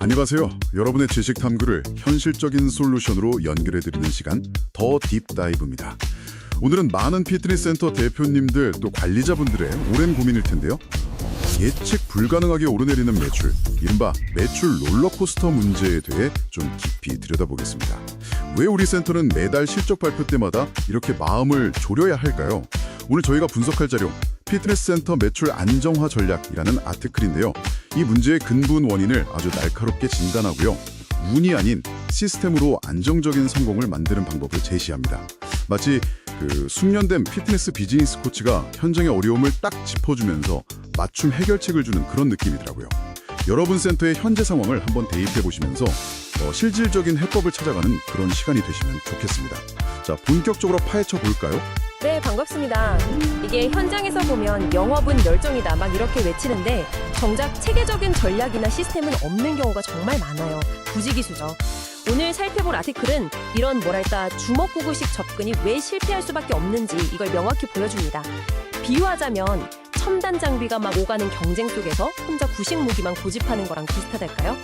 안녕하세요. 여러분의 지식 탐구를 현실적인 솔루션으로 연결해드리는 시간 더 딥다이브입니다. 오늘은 많은 피트니스 센터 대표님들 또 관리자분들의 오랜 고민일 텐데요. 예측 불가능하게 오르내리는 매출, 이른바 매출 롤러코스터 문제에 대해 좀 깊이 들여다보겠습니다. 왜 우리 센터는 매달 실적 발표 때마다 이렇게 마음을 졸여야 할까요? 오늘 저희가 분석할 자료, 피트니스 센터 매출 안정화 전략이라는 아티클인데요. 이 문제의 근본 원인을 아주 날카롭게 진단하고요. 운이 아닌 시스템으로 안정적인 성공을 만드는 방법을 제시합니다. 마치 숙련된 피트니스 비즈니스 코치가 현장의 어려움을 딱 짚어주면서 맞춤 해결책을 주는 그런 느낌이더라고요. 여러분 센터의 현재 상황을 한번 대입해보시면서 실질적인 해법을 찾아가는 그런 시간이 되시면 좋겠습니다. 자, 본격적으로 파헤쳐 볼까요? 네, 반갑습니다. 이게 현장에서 보면 영업은 열정이다 막 이렇게 외치는데 정작 체계적인 전략이나 시스템은 없는 경우가 정말 많아요. 부지기수죠. 오늘 살펴볼 아티클은 이런 주먹구구식 접근이 왜 실패할 수밖에 없는지 이걸 명확히 보여줍니다. 비유하자면 첨단 장비가 막 오가는 경쟁 속에서 혼자 구식 무기만 고집하는 거랑 비슷하달까요?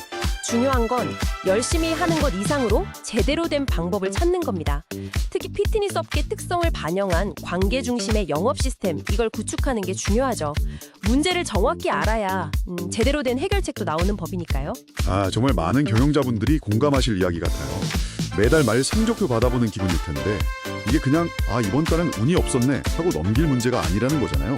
중요한 건 열심히 하는 것 이상으로 제대로 된 방법을 찾는 겁니다. 특히 피트니스 업계 특성을 반영한 관계 중심의 영업 시스템, 이걸 구축하는 게 중요하죠. 문제를 정확히 알아야 제대로 된 해결책도 나오는 법이니까요. 정말 많은 경영자분들이 공감하실 이야기 같아요. 매달 말 성적표 받아보는 기분일 텐데 이게 그냥 이번 달은 운이 없었네 하고 넘길 문제가 아니라는 거잖아요.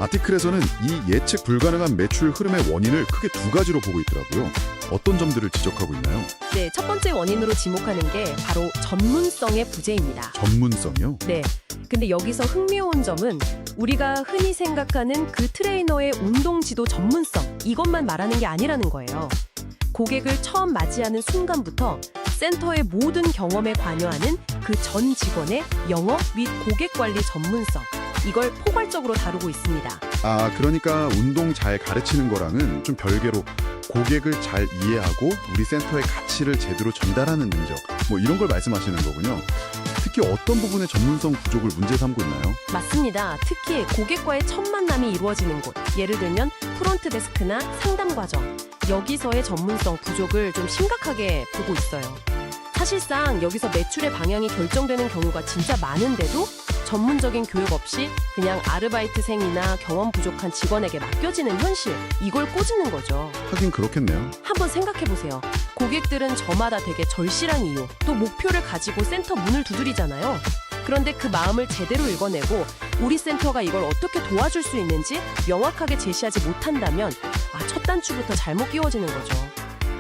아티클에서는 이 예측 불가능한 매출 흐름의 원인을 크게 두 가지로 보고 있더라고요. 어떤 점들을 지적하고 있나요? 네, 첫 번째 원인으로 지목하는 게 바로 전문성의 부재입니다. 전문성이요? 네. 근데 여기서 흥미로운 점은 우리가 흔히 생각하는 그 트레이너의 운동 지도 전문성, 이것만 말하는 게 아니라는 거예요. 고객을 처음 맞이하는 순간부터 센터의 모든 경험에 관여하는 그 전 직원의 영업 및 고객 관리 전문성, 이걸 포괄적으로 다루고 있습니다. 그러니까 운동 잘 가르치는 거랑은 좀 별개로 고객을 잘 이해하고 우리 센터의 가치를 제대로 전달하는 능력, 이런 걸 말씀하시는 거군요. 특히 어떤 부분의 전문성 부족을 문제 삼고 있나요? 맞습니다. 특히 고객과의 첫 만남이 이루어지는 곳, 예를 들면 프론트 데스크나 상담 과정, 여기서의 전문성 부족을 좀 심각하게 보고 있어요. 사실상 여기서 매출의 방향이 결정되는 경우가 진짜 많은데도 전문적인 교육 없이 그냥 아르바이트생이나 경험 부족한 직원에게 맡겨지는 현실, 이걸 꼬집는 거죠. 하긴 그렇겠네요. 한번 생각해보세요. 고객들은 저마다 되게 절실한 이유, 또 목표를 가지고 센터 문을 두드리잖아요. 그런데 그 마음을 제대로 읽어내고 우리 센터가 이걸 어떻게 도와줄 수 있는지 명확하게 제시하지 못한다면 첫 단추부터 잘못 끼워지는 거죠.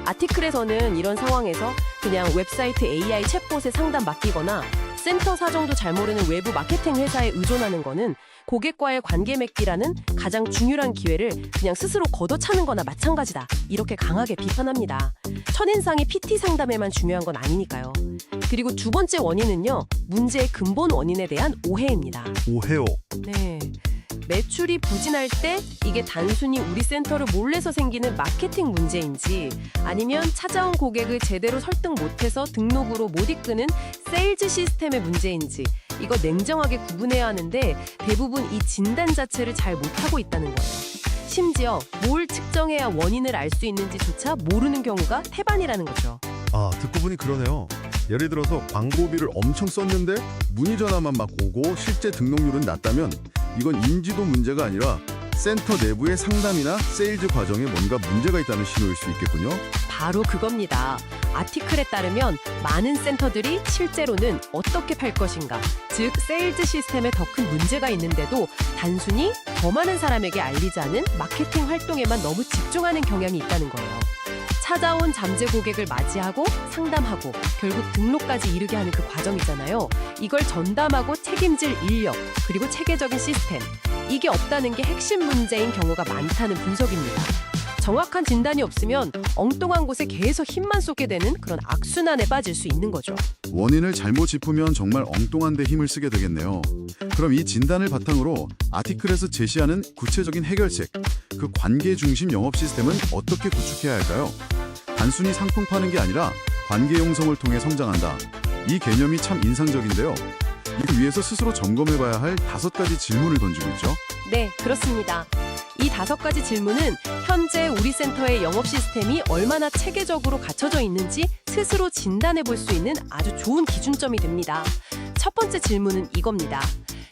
아티클에서는 이런 상황에서 그냥 웹사이트 AI 챗봇에 상담 맡기거나 센터 사정도 잘 모르는 외부 마케팅 회사에 의존하는 거는 고객과의 관계 맺기라는 가장 중요한 기회를 그냥 스스로 걷어차는 거나 마찬가지다. 이렇게 강하게 비판합니다. 첫인상이 PT 상담에만 중요한 건 아니니까요. 그리고 두 번째 원인은요, 문제의 근본 원인에 대한 오해입니다. 오해요? 네. 매출이 부진할 때 이게 단순히 우리 센터를 몰래서 생기는 마케팅 문제인지 아니면 찾아온 고객을 제대로 설득 못해서 등록으로 못 이끄는 세일즈 시스템의 문제인지 이거 냉정하게 구분해야 하는데 대부분 이 진단 자체를 잘 못하고 있다는 거예요. 심지어 뭘 측정해야 원인을 알 수 있는지조차 모르는 경우가 태반이라는 거죠. 듣고 보니 그러네요. 예를 들어서 광고비를 엄청 썼는데 문의 전화만 막 오고 실제 등록률은 낮다면 이건 인지도 문제가 아니라 센터 내부의 상담이나 세일즈 과정에 뭔가 문제가 있다는 신호일 수 있겠군요. 바로 그겁니다. 아티클에 따르면 많은 센터들이 실제로는 어떻게 팔 것인가, 즉 세일즈 시스템에 더 큰 문제가 있는데도 단순히 더 많은 사람에게 알리지 않은 마케팅 활동에만 너무 집중하는 경향이 있다는 거예요. 찾아온 잠재 고객을 맞이하고 상담하고 결국 등록까지 이르게 하는 그 과정이잖아요. 이걸 전담하고 책임질 인력, 그리고 체계적인 시스템, 이게 없다는 게 핵심 문제인 경우가 많다는 분석입니다. 정확한 진단이 없으면 엉뚱한 곳에 계속 힘만 쏟게 되는 그런 악순환에 빠질 수 있는 거죠. 원인을 잘못 짚으면 정말 엉뚱한 데 힘을 쓰게 되겠네요. 그럼 이 진단을 바탕으로 아티클에서 제시하는 구체적인 해결책, 그 관계 중심 영업 시스템은 어떻게 구축해야 할까요? 단순히 상품 파는 게 아니라 관계 형성을 통해 성장한다. 이 개념이 참 인상적인데요. 이걸 위해서 스스로 점검해봐야 할 5가지 질문을 던지고 있죠. 네, 그렇습니다. 이 5가지 질문은 현재 우리 센터의 영업 시스템이 얼마나 체계적으로 갖춰져 있는지 스스로 진단해 볼 수 있는 아주 좋은 기준점이 됩니다. 첫 번째 질문은 이겁니다.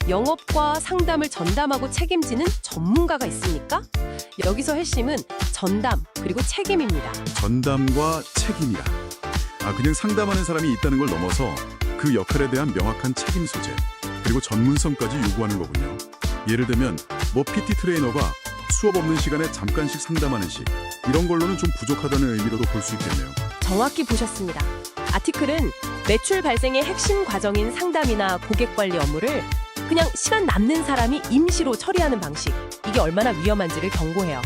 영업과 상담을 전담하고 책임지는 전문가가 있습니까? 여기서 핵심은 전담 그리고 책임입니다. 전담과 책임이다. 그냥 상담하는 사람이 있다는 걸 넘어서 그 역할에 대한 명확한 책임 소재 그리고 전문성까지 요구하는 거군요. 예를 들면 PT 트레이너가 수업 없는 시간에 잠깐씩 상담하는 식 이런 걸로는 좀 부족하다는 의미로도 볼 수 있겠네요. 정확히 보셨습니다. 아티클은 매출 발생의 핵심 과정인 상담이나 고객 관리 업무를 그냥 시간 남는 사람이 임시로 처리하는 방식, 이게 얼마나 위험한지를 경고해요.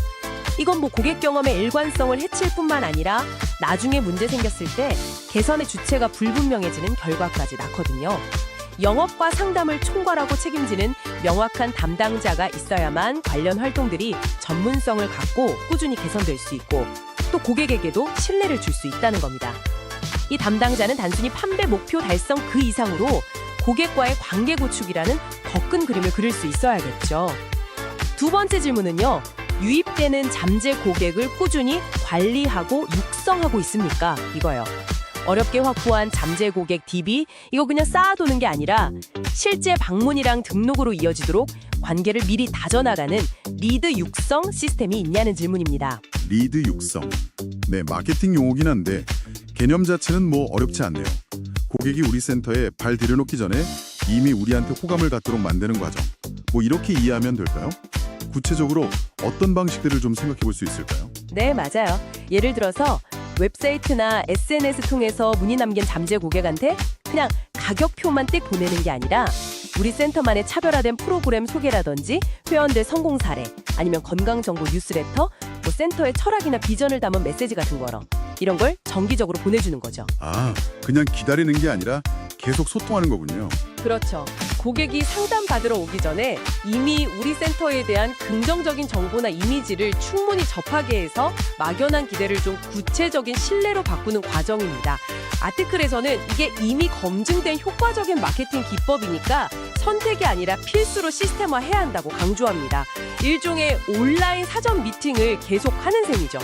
이건 고객 경험의 일관성을 해칠 뿐만 아니라 나중에 문제 생겼을 때 개선의 주체가 불분명해지는 결과까지 낳거든요. 영업과 상담을 총괄하고 책임지는 명확한 담당자가 있어야만 관련 활동들이 전문성을 갖고 꾸준히 개선될 수 있고 또 고객에게도 신뢰를 줄 수 있다는 겁니다. 이 담당자는 단순히 판매 목표 달성 그 이상으로 고객과의 관계 구축이라는 더 큰 그림을 그릴 수 있어야겠죠. 두 번째 질문은요. 유입되는 잠재 고객을 꾸준히 관리하고 육성하고 있습니까? 이거예요. 어렵게 확보한 잠재 고객 DB 이거 그냥 쌓아두는 게 아니라 실제 방문이랑 등록으로 이어지도록 관계를 미리 다져나가는 리드 육성 시스템이 있냐는 질문입니다. 리드 육성. 네, 마케팅 용어긴 한데 개념 자체는 어렵지 않네요. 고객이 우리 센터에 발 들여놓기 전에 이미 우리한테 호감을 갖도록 만드는 과정. 이렇게 이해하면 될까요? 구체적으로 어떤 방식들을 좀 생각해 볼 수 있을까요? 네, 맞아요. 예를 들어서 웹사이트나 SNS 통해서 문의 남긴 잠재 고객한테 그냥 가격표만 띡 보내는 게 아니라 우리 센터만의 차별화된 프로그램 소개라든지 회원들 성공 사례 아니면 건강정보 뉴스레터 센터의 철학이나 비전을 담은 메시지 같은 거로 이런 걸 정기적으로 보내주는 거죠. 그냥 기다리는 게 아니라 계속 소통하는 거군요. 그렇죠. 고객이 상담받으러 오기 전에 이미 우리 센터에 대한 긍정적인 정보나 이미지를 충분히 접하게 해서 막연한 기대를 좀 구체적인 신뢰로 바꾸는 과정입니다. 아티클에서는 이게 이미 검증된 효과적인 마케팅 기법이니까 선택이 아니라 필수로 시스템화해야 한다고 강조합니다. 일종의 온라인 사전 미팅을 계속하는 셈이죠.